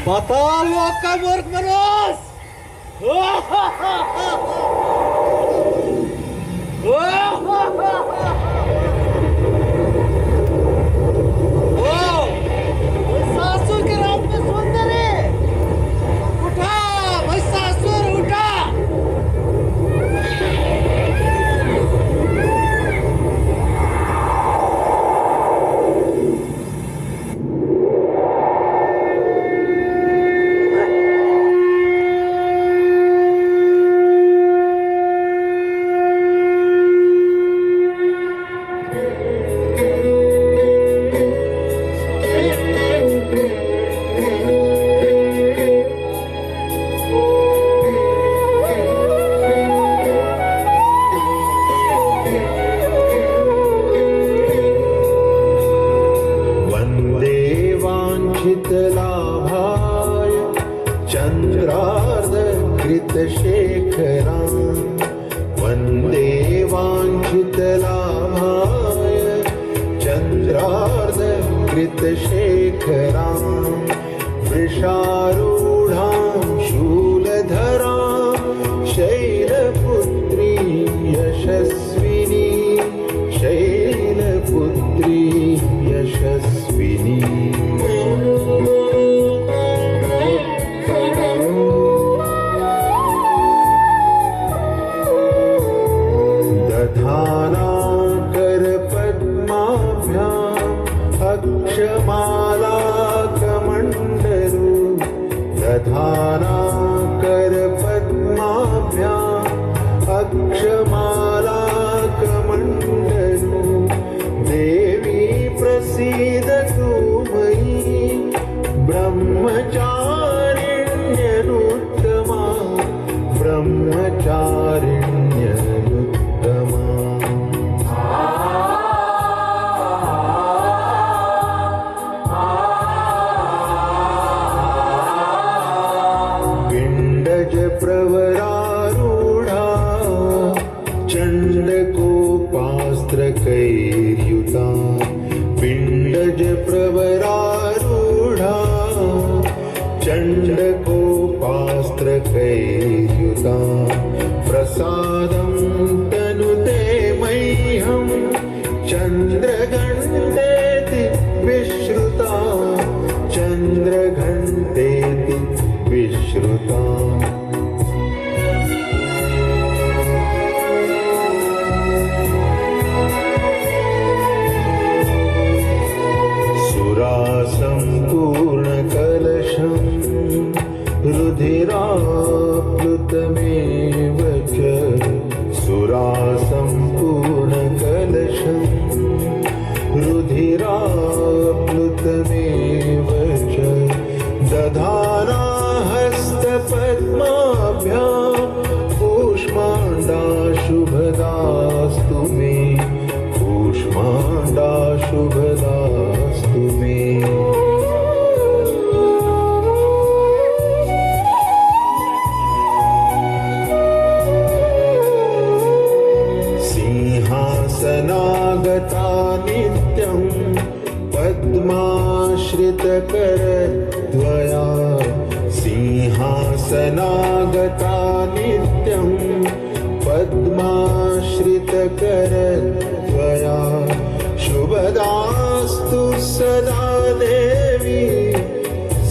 Batalha, cabor, manos! सासू के रात में सुंदरी उठा भाई सासुर उठा लाभाय चंद्रार्धकृतशेखरां वन्दे वाञ्छितलाभाय चन्द्रार्धकृतशेखरां वृषारूढां शूलधरां शैलपुत्री यशस्विनी शैलपुत्री यशस्विनी करपद्माभ्याम् अक्षमालाकमण्डलु दधाना करपद्माभ्याम् अक्षमालाकमण्डलु देवी प्रसीदतु मयि ब्रह्मचारिण्यनुत्तमा ब्रह्मचारिण्यनुत्तमा प्रवरारूढा चण्डकोपास्त्रकैर्युता पिण्डज प्रवरारूढा चण्डकोपास्त्रकैर्युता प्रसादं तनुते मह्यं चन्द्रघण्टेति विश्रुता चन्द्रघण्टेति विश्रुता सम्पूर्णकलशं रुधिराप्लुतमेव च सुरासम्पूर्णकलशं रुधिराप्लुतमेव च दधाना हस्तपद्माभ्यां कूष्माण्डा शुभदास्तु मे कूष्माण्डा शुभदास्तु मे सिंहासनागता नित्यं पद्माश्रितकरद्वया सिंहासनागता नित्यं पद्माश्रितकरद्वया शुभदास्तु सदा देवी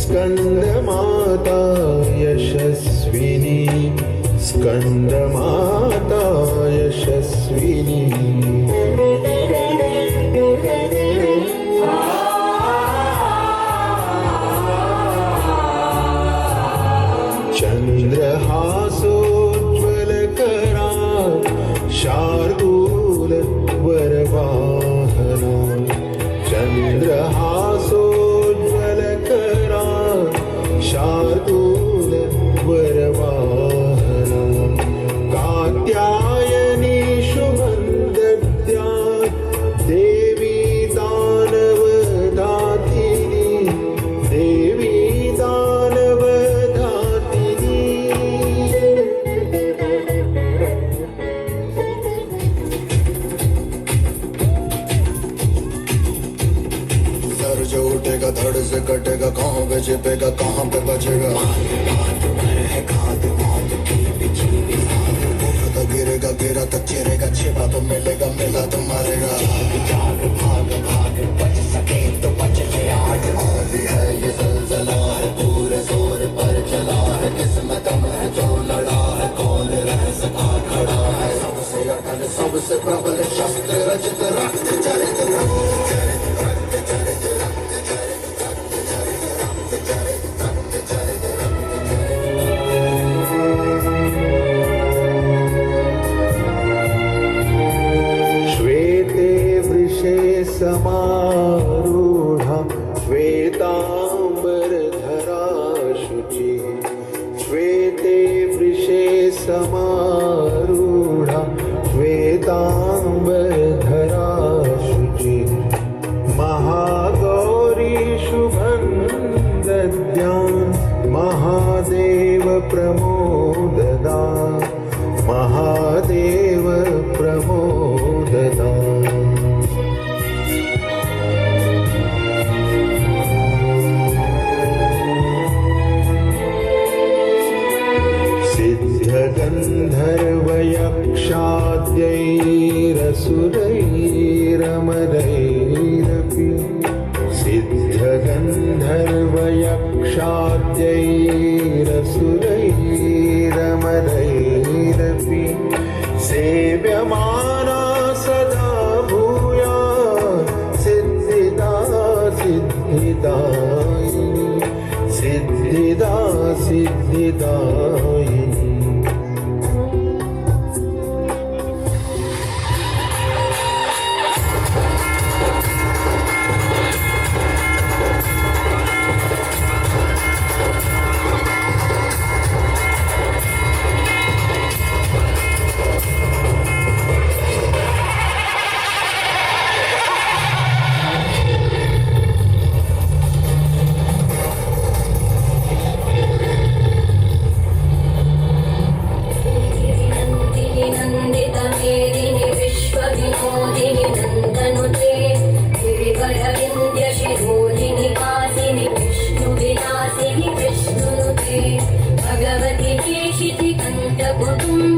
स्कन्दमाता यशस्विनी स्कन्दमाता यशस्विनी चन्द्रहासोज्ज्वलकरा शार्दूल वरवाहना चन्द्रहासोज्ज्वलकरा शार्दूल वरवाहना कात्यायनी शुभन्दद्या बचेगा तो गिरेगा गिरा तो चिरेगा छिपा तो मिलेगा मिला तो मारेगा बच सके तो बच ले आग आंधी है ये ज़लज़ला है पूरे जोर पर चला है किस्मत में जो लड़ा है कौन रह सका खड़ा है सबसे अटल सबसे प्रबल शस्त्र रचित रक्त चरित श्वेते वृषे समारूढा श्वेताम्बरधरा शुचिः श्वेते वृषे समारूढा श्वेताम्बरधरा शुचिः महागौरी शुभं दद्यां महादेव प्रमोददा महादेव प्रमोददा सिद्धगन्धर्वयक्षाद्यैरसुरैरमरैरपि सिद्धगन्धर्वयक्षाद्यैरसुरैरमरैरपि सेव्यमाना सदा भूया सिद्धिदा सिद्धिदायिनी सिद्धिदा सिद्धिदायिनी नन्दितमेदिनि विश्वविनोदिनि नन्दनुते गिरिवरविन्द्यशिरोधिनि कासिनि विष्णुविलासिनि विष्णुनुते भगवति केशिति कण्ठकुटुम्ब